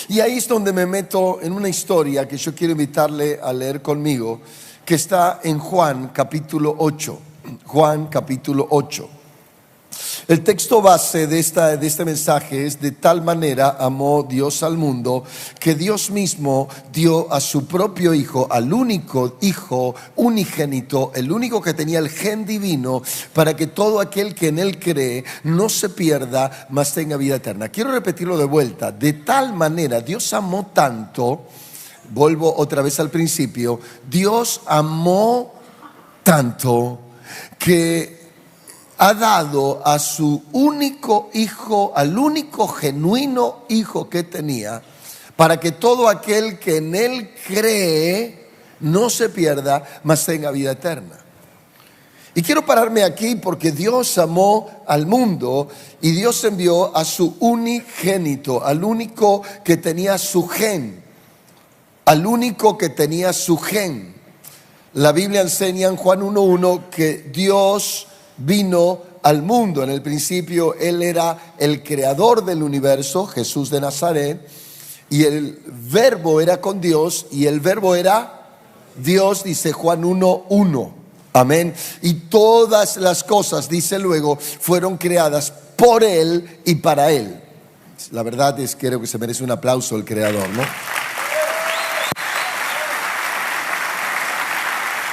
Y ahí es donde me meto en una historia que yo quiero invitarle a leer conmigo, que está en Juan capítulo 8. Juan capítulo 8. El texto base de este mensaje es: de tal manera amó Dios al mundo, que Dios mismo dio a su propio Hijo, al único Hijo unigénito, el único que tenía el gen divino, para que todo aquel que en Él cree no se pierda, mas tenga vida eterna. Quiero repetirlo de vuelta: de tal manera Dios amó tanto, vuelvo otra vez al principio, Dios amó tanto que ha dado a su único Hijo, al único genuino Hijo que tenía, para que todo aquel que en Él cree no se pierda, mas tenga vida eterna. Y quiero pararme aquí porque Dios amó al mundo y Dios envió a su unigénito, al único que tenía su gen, al único que tenía su gen. La Biblia enseña en Juan 1:1 que Dios vino al mundo. En el principio Él era el creador del universo, Jesús de Nazaret, y el verbo era con Dios y el verbo era Dios, dice Juan 1:1. Amén. Y todas las cosas, dice luego, fueron creadas por Él y para Él. La verdad es que creo que se merece un aplauso el creador, ¿no?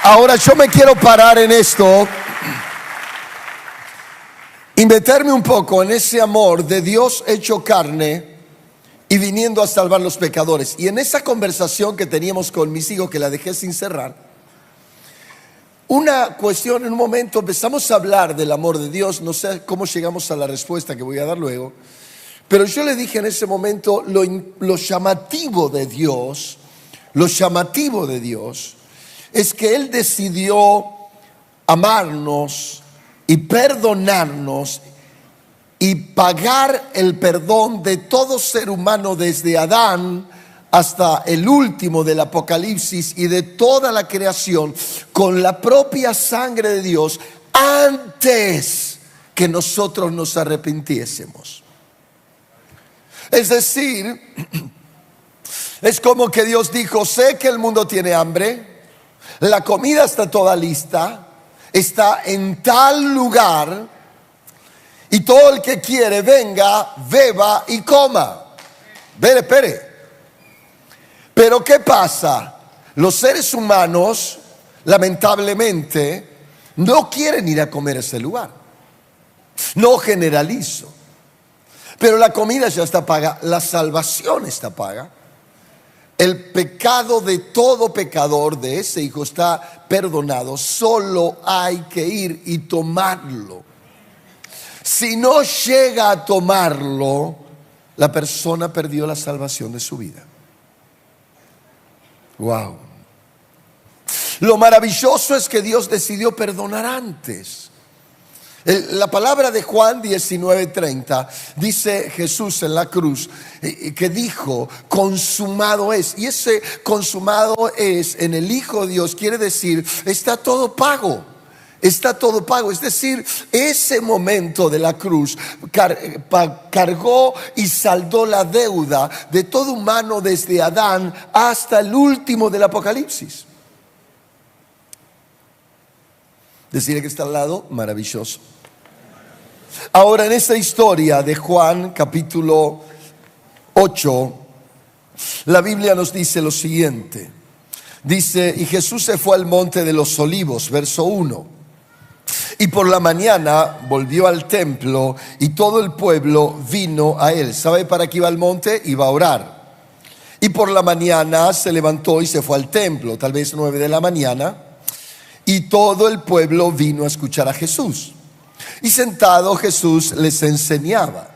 Ahora yo me quiero parar en esto y meterme un poco en ese amor de Dios hecho carne y viniendo a salvar los pecadores. Y en esa conversación que teníamos con mis hijos, que la dejé sin cerrar, una cuestión, en un momento empezamos a hablar del amor de Dios. No sé cómo llegamos a la respuesta que voy a dar luego, pero yo le dije en ese momento lo llamativo de Dios, es que Él decidió amarnos y perdonarnos y pagar el perdón de todo ser humano, desde Adán hasta el último del Apocalipsis, y de toda la creación, con la propia sangre de Dios, antes que nosotros nos arrepintiésemos. Es decir, es como que Dios dijo: sé que el mundo tiene hambre, la comida está toda lista, está en tal lugar, y todo el que quiere venga, beba y coma. Espere. Pero ¿qué pasa? Los seres humanos, lamentablemente, no quieren ir a comer a ese lugar. No generalizo, pero la comida ya está paga, la salvación está paga. El pecado de todo pecador, de ese hijo, está perdonado. Solo hay que ir y tomarlo. Si no llega a tomarlo, la persona perdió la salvación de su vida. Wow. Lo maravilloso es que Dios decidió perdonar antes. La palabra de Juan 19:30 dice Jesús en la cruz que dijo: consumado es. Y ese consumado es en el Hijo de Dios quiere decir está todo pago. Está todo pago. Es decir, ese momento de la cruz cargó y saldó la deuda de todo humano, desde Adán hasta el último del Apocalipsis. Decirle que está al lado: maravilloso. Ahora, en esta historia de Juan capítulo 8, la Biblia nos dice lo siguiente. Dice: y Jesús se fue al monte de los olivos, verso 1. Y por la mañana volvió al templo y todo el pueblo vino a él. ¿Sabe para qué iba al monte? Iba a orar. Y por la mañana se levantó y se fue al templo, tal vez 9 de la mañana. Y todo el pueblo vino a escuchar a Jesús. Y sentado Jesús les enseñaba.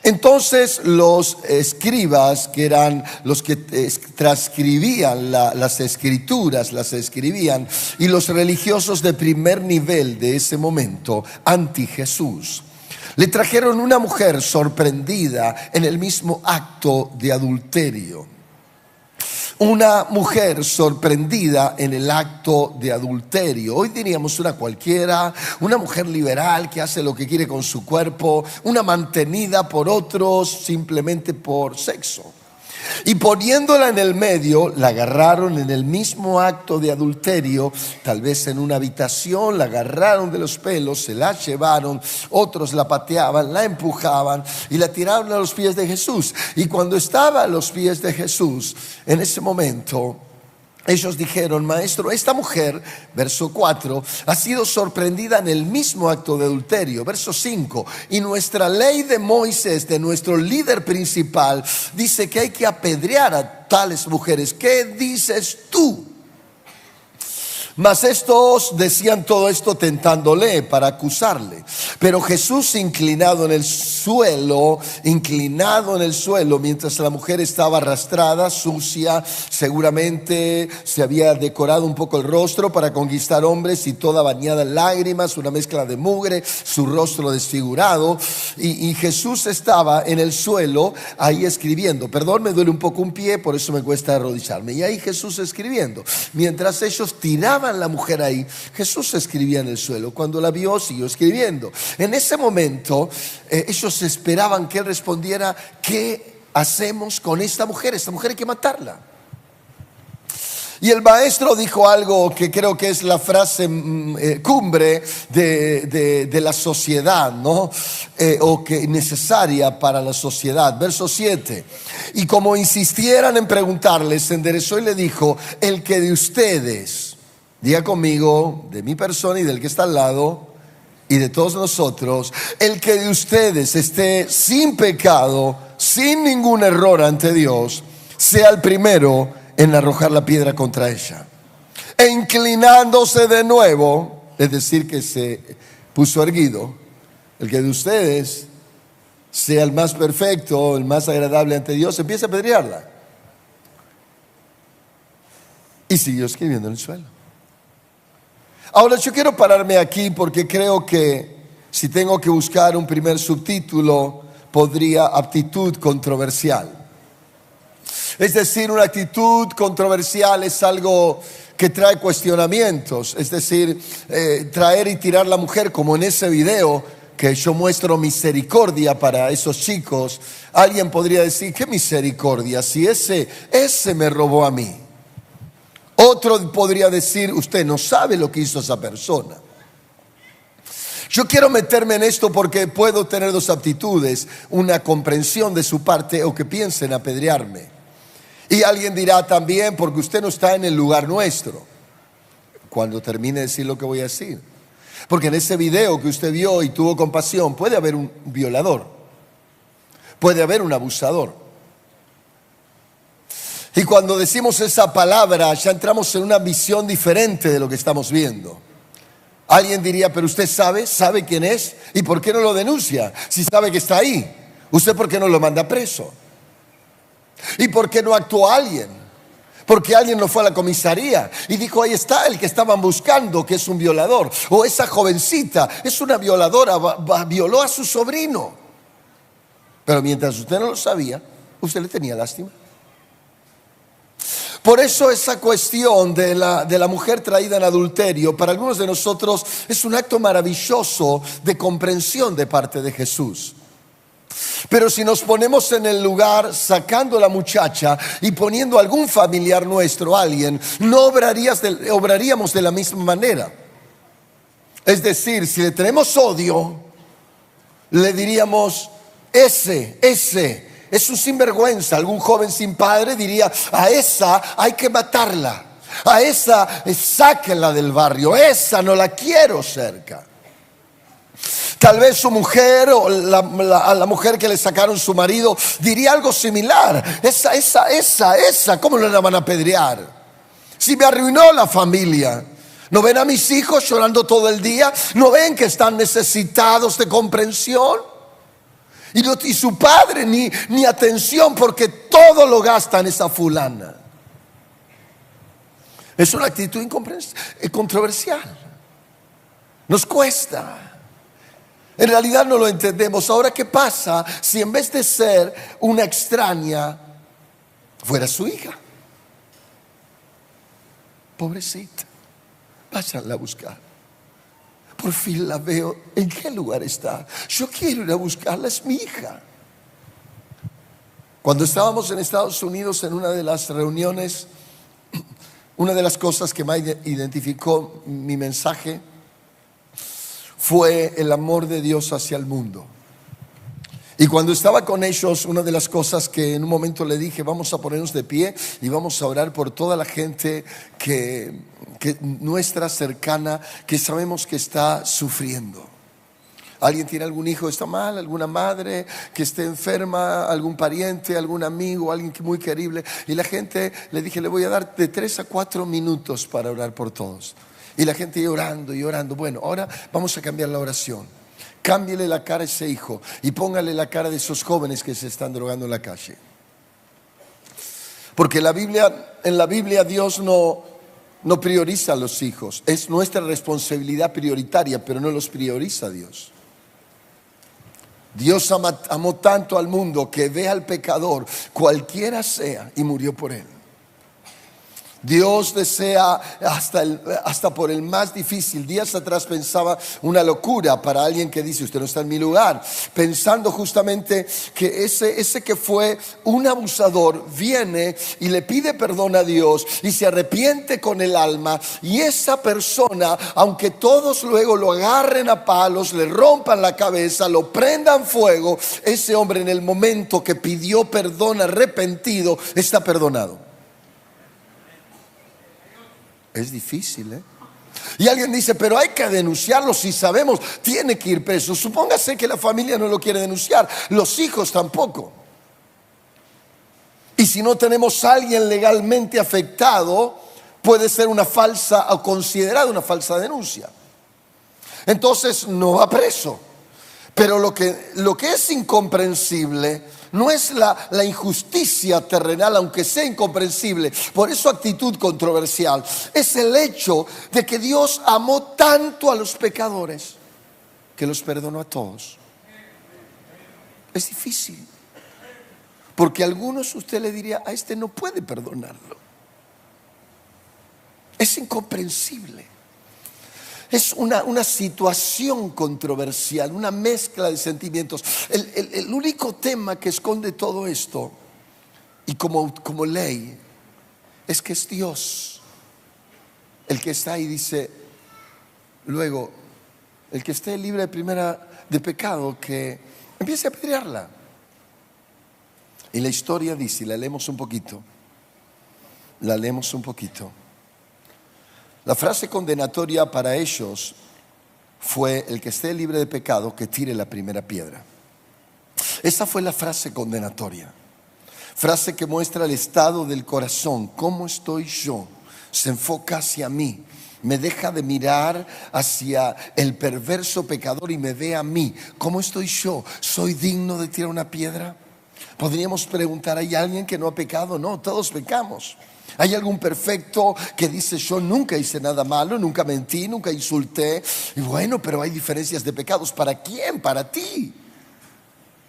Entonces los escribas, que eran los que transcribían las escrituras, las escribían, y los religiosos de primer nivel de ese momento, anti Jesús, le trajeron una mujer sorprendida en el mismo acto de adulterio. Una mujer sorprendida en el acto de adulterio. Hoy diríamos una cualquiera, una mujer liberal que hace lo que quiere con su cuerpo, una mantenida por otros simplemente por sexo. Y poniéndola en el medio, la agarraron en el mismo acto de adulterio, tal vez en una habitación, la agarraron de los pelos, se la llevaron, otros la pateaban, la empujaban y la tiraron a los pies de Jesús. Y cuando estaba a los pies de Jesús, en ese momento, ellos dijeron: maestro, esta mujer, verso 4, ha sido sorprendida en el mismo acto de adulterio. Verso 5, y nuestra ley de Moisés, de nuestro líder principal, dice que hay que apedrear a tales mujeres. ¿Qué dices tú? Mas estos decían todo esto tentándole para acusarle. Pero Jesús, inclinado en el suelo, mientras la mujer estaba arrastrada, sucia, seguramente se había decorado un poco el rostro para conquistar hombres, y toda bañada en lágrimas, una mezcla de mugre, su rostro desfigurado, y Jesús estaba en el suelo ahí escribiendo. Perdón, me duele un poco un pie, por eso me cuesta arrodillarme. Y ahí Jesús escribiendo. Mientras ellos tiraban la mujer ahí, Jesús escribía en el suelo. Cuando la vio, siguió escribiendo. En ese momento ellos esperaban que él respondiera: ¿qué hacemos con esta mujer? Esta mujer hay que matarla. Y el maestro dijo algo que creo que es la frase cumbre de la sociedad, ¿no? O que necesaria para la sociedad. Verso 7. Y como insistieran en preguntarle, se enderezó y le dijo: el que de ustedes, diga conmigo, de mi persona y del que está al lado y de todos nosotros, el que de ustedes esté sin pecado, sin ningún error ante Dios, sea el primero en arrojar la piedra contra ella. E inclinándose de nuevo, es decir, que se puso erguido, el que de ustedes sea el más perfecto, el más agradable ante Dios, empieza a apedrearla. Y siguió escribiendo en el suelo. Ahora yo quiero pararme aquí porque creo que si tengo que buscar un primer subtítulo, podría aptitud controversial. Es decir, una actitud controversial es algo que trae cuestionamientos, es decir, traer y tirar la mujer, como en ese video que yo muestro misericordia para esos chicos. Alguien podría decir: ¿qué misericordia? Si ese me robó a mí. Otro podría decir: usted no sabe lo que hizo esa persona. Yo quiero meterme en esto porque puedo tener dos aptitudes: una comprensión de su parte, o que piensen apedrearme. Y alguien dirá también: porque usted no está en el lugar nuestro. Cuando termine de decir lo que voy a decir, porque en ese video que usted vio y tuvo compasión, puede haber un violador, puede haber un abusador. Y cuando decimos esa palabra, ya entramos en una visión diferente de lo que estamos viendo. Alguien diría: pero usted sabe quién es, ¿y por qué no lo denuncia? Si sabe que está ahí, ¿usted por qué no lo manda preso? ¿Y por qué no actuó alguien? Porque alguien no fue a la comisaría y dijo: ahí está el que estaban buscando, que es un violador. O esa jovencita es una violadora, violó a su sobrino. Pero mientras usted no lo sabía, usted le tenía lástima. Por eso esa cuestión de la mujer traída en adulterio, para algunos de nosotros es un acto maravilloso de comprensión de parte de Jesús. Pero si nos ponemos en el lugar, sacando a la muchacha y poniendo a algún familiar nuestro, alguien, no obraríamos de la misma manera. Es decir, si le tenemos odio, le diríamos: ese es un sinvergüenza. Algún joven sin padre diría: a esa hay que matarla, a esa sáquenla del barrio, esa no la quiero cerca. Tal vez su mujer, o a la mujer que le sacaron su marido, diría algo similar: esa, ¿cómo la van a apedrear? Si me arruinó la familia. ¿No ven a mis hijos llorando todo el día? ¿No ven que están necesitados de comprensión? Y su padre ni atención, porque todo lo gasta en esa fulana. Es una actitud controversial. Nos cuesta. En realidad no lo entendemos. Ahora, ¿qué pasa si en vez de ser una extraña fuera su hija? Pobrecita, váyanla a buscar. Por fin la veo. ¿En qué lugar está? Yo quiero ir a buscarla, es mi hija. Cuando estábamos en Estados Unidos en una de las reuniones, una de las cosas que más identificó mi mensaje fue el amor de Dios hacia el mundo. Y cuando estaba con ellos, una de las cosas que en un momento le dije, vamos a ponernos de pie y vamos a orar por toda la gente que nuestra cercana, que sabemos que está sufriendo. ¿Alguien tiene algún hijo que está mal? ¿Alguna madre que esté enferma? ¿Algún pariente? ¿Algún amigo? ¿Alguien muy querible? Y la gente, le dije, le voy a dar de 3 a 4 minutos para orar por todos. Y la gente orando y orando. Bueno, ahora vamos a cambiar la oración. Cámbiele la cara a ese hijo y póngale la cara de esos jóvenes que se están drogando en la calle. Porque en la Biblia Dios no prioriza a los hijos. Es nuestra responsabilidad prioritaria, pero no los prioriza Dios. Dios amó tanto al mundo que ve al pecador, cualquiera sea, y murió por él. Dios desea hasta por el más difícil. Días atrás pensaba una locura para alguien que dice, usted no está en mi lugar, pensando justamente que ese que fue un abusador viene y le pide perdón a Dios y se arrepiente con el alma, y esa persona, aunque todos luego lo agarren a palos, le rompan la cabeza, lo prendan fuego, ese hombre en el momento que pidió perdón arrepentido está perdonado. Es difícil, ¿eh? Y alguien dice, pero hay que denunciarlo. Si sabemos, tiene que ir preso. Supóngase que la familia no lo quiere denunciar, los hijos tampoco. Y si no tenemos a alguien legalmente afectado, puede ser una falsa o considerada una falsa denuncia. Entonces no va preso. Pero lo que es incomprensible no es la injusticia terrenal, aunque sea incomprensible, por eso actitud controversial, es el hecho de que Dios amó tanto a los pecadores que los perdonó a todos. Es difícil, porque a algunos usted le diría, a este no puede perdonarlo. Es incomprensible. Es una situación controversial, una mezcla de sentimientos. El único tema que esconde todo esto, y como ley, es que es Dios el que está ahí. Dice luego, el que esté libre de pecado, que empiece a apedrearla. Y la historia dice, la leemos un poquito. La frase condenatoria para ellos fue, el que esté libre de pecado, que tire la primera piedra. Esa fue la frase condenatoria. Frase que muestra el estado del corazón. ¿Cómo estoy yo? Se enfoca hacia mí. Me deja de mirar hacia el perverso pecador y me ve a mí. ¿Cómo estoy yo? ¿Soy digno de tirar una piedra? Podríamos preguntar, ¿hay alguien que no ha pecado? No, todos pecamos. ¿Hay algún perfecto que dice, yo nunca hice nada malo, nunca mentí, nunca insulté? Y bueno, pero hay diferencias de pecados. ¿Para quién? Para ti.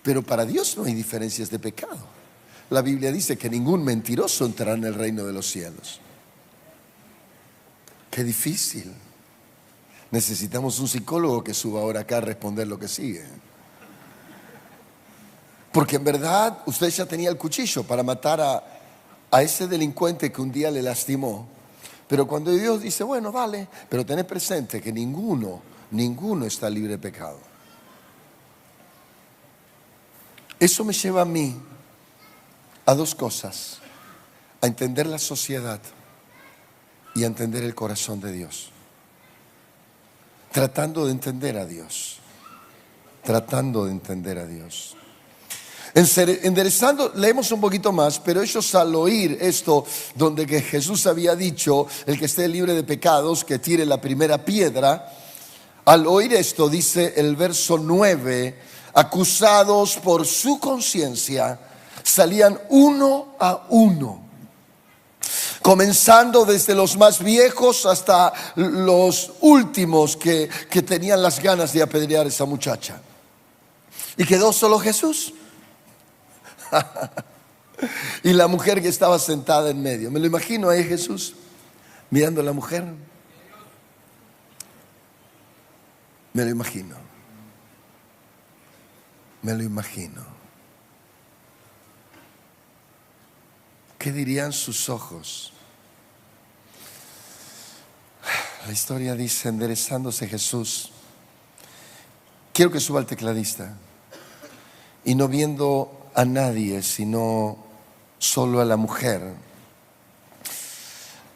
Pero para Dios no hay diferencias de pecado. La Biblia dice que ningún mentiroso entrará en el reino de los cielos. Qué difícil. Necesitamos un psicólogo que suba ahora acá a responder lo que sigue. Porque en verdad usted ya tenía el cuchillo para matar a ese delincuente que un día le lastimó. Pero cuando Dios dice, bueno, vale, pero tened presente que ninguno está libre de pecado. Eso me lleva a mí a dos cosas: a entender la sociedad y a entender el corazón de Dios. Tratando de entender a Dios. Enderezando, leemos un poquito más, pero ellos al oír esto, donde que Jesús había dicho, el que esté libre de pecados, que tire la primera piedra, al oír esto, dice el verso 9, acusados por su conciencia, salían uno a uno, comenzando desde los más viejos hasta los últimos que tenían las ganas de apedrear a esa muchacha. Y quedó solo Jesús y la mujer que estaba sentada en medio. Me lo imagino ahí Jesús mirando a la mujer. Me lo imagino. ¿qué dirían sus ojos? La historia dice, enderezándose Jesús, quiero que suba el tecladista, y no viendo a nadie, sino solo a la mujer,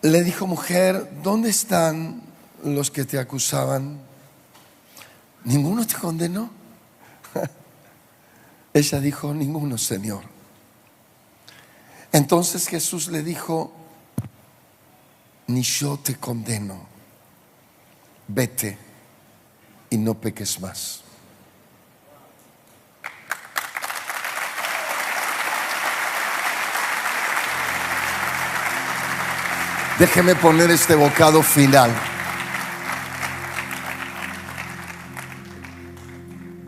le dijo: mujer, ¿dónde están los que te acusaban? ¿Ninguno te condenó? Ella dijo: ninguno, Señor. Entonces Jesús le dijo: ni yo te condeno, vete y no peques más. Déjeme poner este bocado final.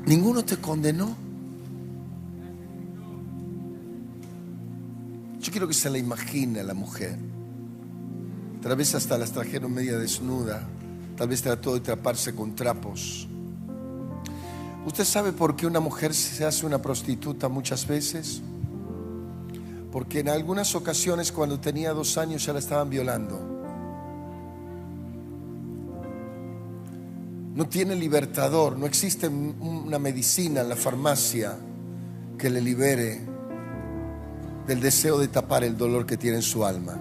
¿Ninguno te condenó? Yo quiero que se la imagine a la mujer. Tal vez hasta las trajeron media desnuda. Tal vez trató de taparse con trapos. ¿Usted sabe por qué una mujer se hace una prostituta muchas veces? Porque en algunas ocasiones, cuando tenía 2 años, ya la estaban violando. No tiene libertador, no existe una medicina en la farmacia que le libere del deseo de tapar el dolor que tiene en su alma.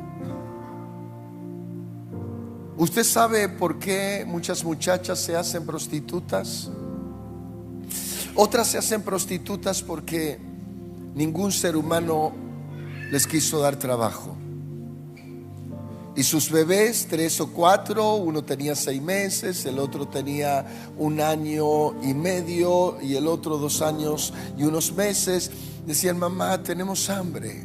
¿Usted sabe por qué muchas muchachas se hacen prostitutas? Otras se hacen prostitutas porque ningún ser humano les quiso dar trabajo. Y sus bebés, 3 o 4, uno tenía 6 meses, el otro tenía 1 año y medio y el otro 2 años y unos meses, decían: mamá, tenemos hambre.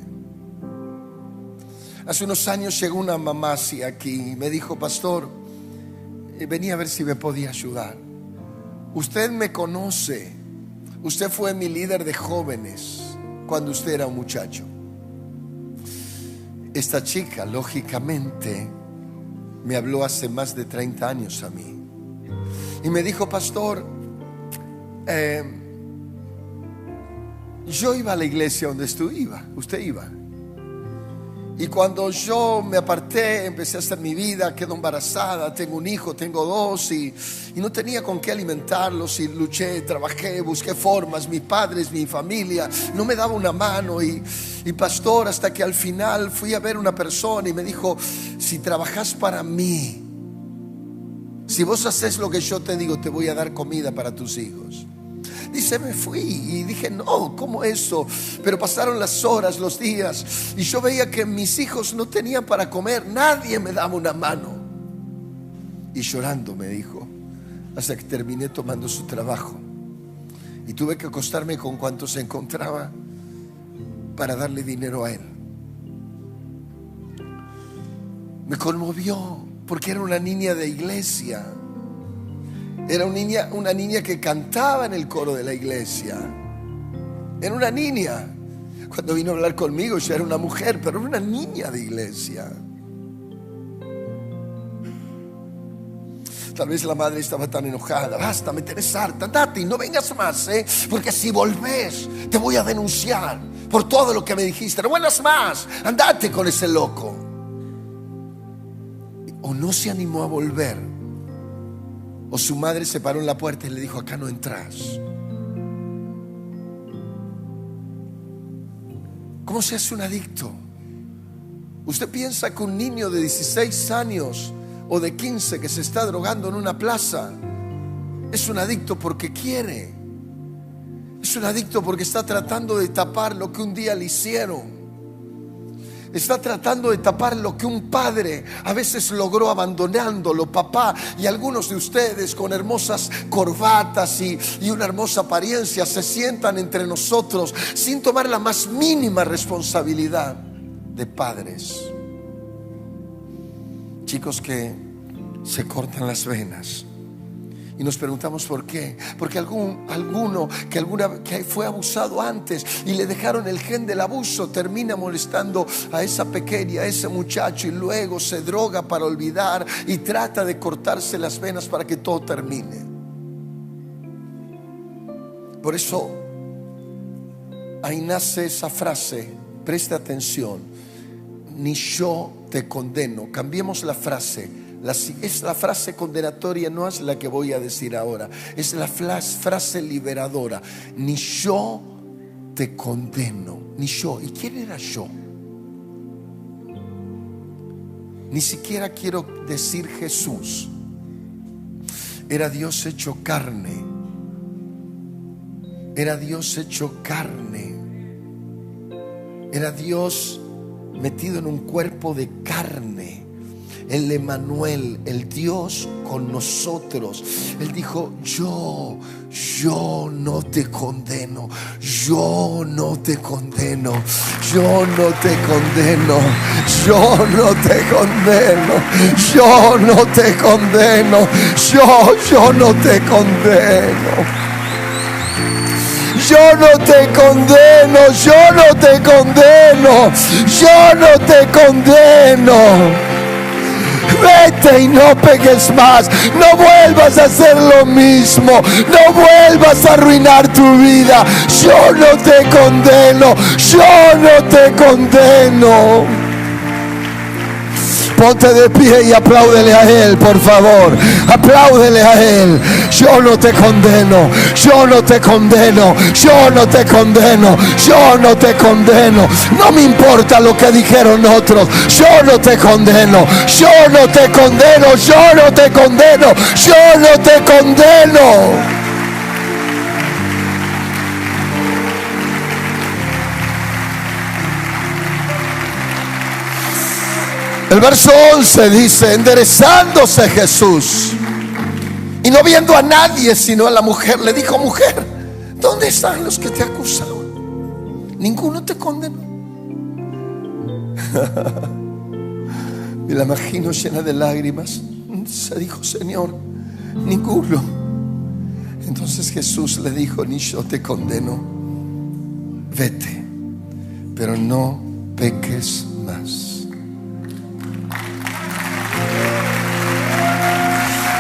Hace unos años llegó una mamá así aquí y me dijo: pastor, venía a ver si me podía ayudar. Usted me conoce, usted fue mi líder de jóvenes cuando usted era un muchacho. Esta chica, lógicamente, me habló hace más de 30 años a mí y me dijo: pastor, yo iba a la iglesia donde usted iba. Y cuando yo me aparté, empecé a hacer mi vida, quedo embarazada, tengo un hijo, tengo 2 y no tenía con qué alimentarlos, y luché, trabajé, busqué formas, mis padres, mi familia, no me daba una mano y pastor, hasta que al final fui a ver una persona y me dijo: si trabajas para mí, si vos haces lo que yo te digo, te voy a dar comida para tus hijos. Dice, me fui y dije: no, ¿cómo eso? Pero pasaron las horas, los días, y yo veía que mis hijos no tenían para comer, nadie me daba una mano. Y llorando me dijo, hasta que terminé tomando su trabajo y tuve que acostarme con cuanto se encontraba para darle dinero a él. Me conmovió porque era una niña de iglesia. Era una niña que cantaba en el coro de la iglesia. Era una niña. Cuando vino a hablar conmigo ya era una mujer, pero era una niña de iglesia. Tal vez la madre estaba tan enojada: basta, me tenés harta, andate y no vengas más, porque si volvés te voy a denunciar por todo lo que me dijiste. No vuelvas más, andate con ese loco. O no se animó a volver, o su madre se paró en la puerta y le dijo: acá no entras. ¿Cómo se hace un adicto? ¿Usted piensa que un niño de 16 años o de 15 que se está drogando en una plaza es un adicto porque quiere? Es un adicto porque está tratando de tapar lo que un día le hicieron. Está tratando de tapar lo que un padre a veces logró abandonándolo, papá. Y algunos de ustedes con hermosas corbatas y una hermosa apariencia se sientan entre nosotros sin tomar la más mínima responsabilidad de padres. Chicos que se cortan las venas y nos preguntamos por qué. Porque alguno que fue abusado antes y le dejaron el gen del abuso termina molestando a esa pequeña, a ese muchacho, y luego se droga para olvidar y trata de cortarse las venas para que todo termine. Por eso ahí nace esa frase, preste atención: ni yo te condeno. Cambiemos la frase. La frase condenatoria no es la que voy a decir ahora, es la frase liberadora. Ni yo te condeno, ni yo. ¿Y quién era yo? Ni siquiera quiero decir Jesús. Era Dios hecho carne. Era Dios hecho carne. Era Dios metido en un cuerpo de carne. El Emmanuel, el Dios con nosotros. Él dijo: yo no te condeno, yo no te condeno, yo no te condeno, yo no te condeno, yo no te condeno, yo no te condeno. Yo no te condeno, yo no te condeno, yo no te condeno. Vete y no peques más. No vuelvas a hacer lo mismo. No vuelvas a arruinar tu vida. Yo no te condeno. Yo no te condeno. Ponte de pie y apláudele a Él, por favor. Apláudele a Él. Yo no te condeno. Yo no te condeno. Yo no te condeno. Yo no te condeno. No me importa lo que dijeron otros. Yo no te condeno. Yo no te condeno. Yo no te condeno. Yo no te condeno. El verso 11 dice: enderezándose Jesús y no viendo a nadie sino a la mujer, le dijo: mujer, ¿dónde están los que te acusaban? ¿Ninguno te condenó? Y la imagino llena de lágrimas. Se dijo: Señor, ninguno. Entonces Jesús le dijo: ni yo te condeno. Vete, pero no peques más.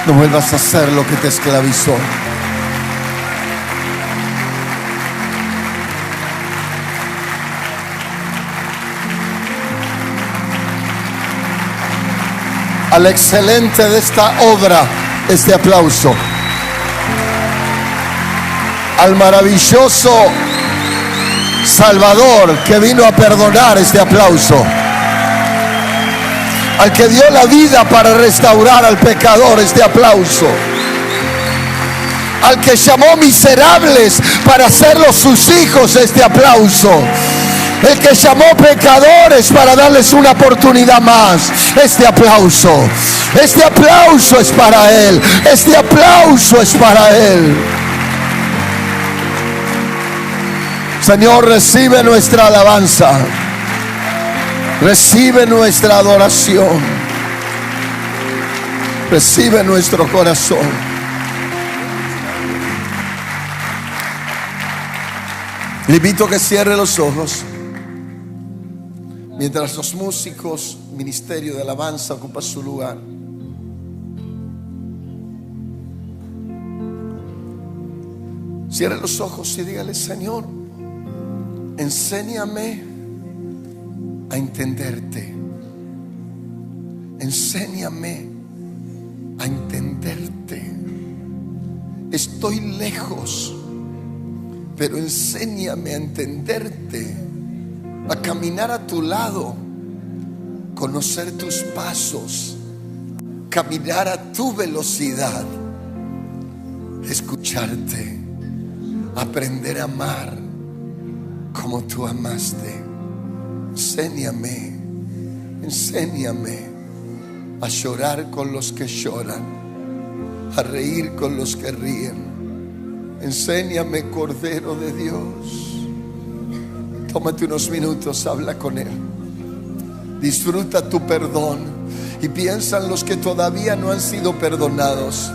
No vuelvas a hacer lo que te esclavizó. Al excelente de esta obra, este aplauso. Al maravilloso Salvador que vino a perdonar, este aplauso. Al que dio la vida para restaurar al pecador, este aplauso. Al que llamó miserables para hacerlos sus hijos, este aplauso. El que llamó pecadores para darles una oportunidad más, este aplauso. Este aplauso es para Él. Este aplauso es para Él. Señor, recibe nuestra alabanza. Recibe nuestra adoración. Recibe nuestro corazón. Le invito a que cierre los ojos mientras los músicos, ministerio de alabanza, ocupan su lugar. Cierre los ojos y dígale: Señor, enséñame a entenderte. Enséñame a entenderte. Estoy lejos, pero enséñame a entenderte, a caminar a tu lado, conocer tus pasos, caminar a tu velocidad, escucharte, aprender a amar como tú amaste. Enséñame a llorar con los que lloran, a reír con los que ríen. Enséñame, Cordero de Dios. Tómate unos minutos, habla con Él. Disfruta tu perdón y piensa en los que todavía no han sido perdonados,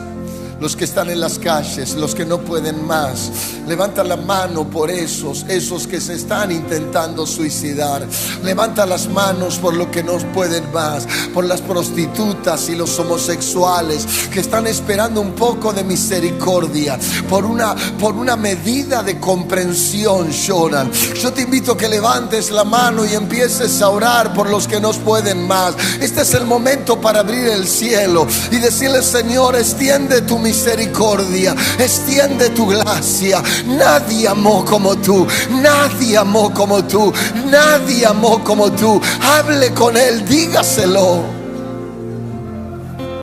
los que están en las calles, los que no pueden más. Levanta la mano por esos que se están intentando suicidar. Levanta las manos por los que no pueden más, por las prostitutas y los homosexuales que están esperando un poco de misericordia, por una medida de comprensión. Lloran. Yo te invito a que levantes la mano y empieces a orar por los que no pueden más. Este es el momento para abrir el cielo y decirle: Señor, extiende tu misericordia, extiende tu gracia. Nadie amó como tú, nadie amó como tú, nadie amó como tú. Hable con él, dígaselo.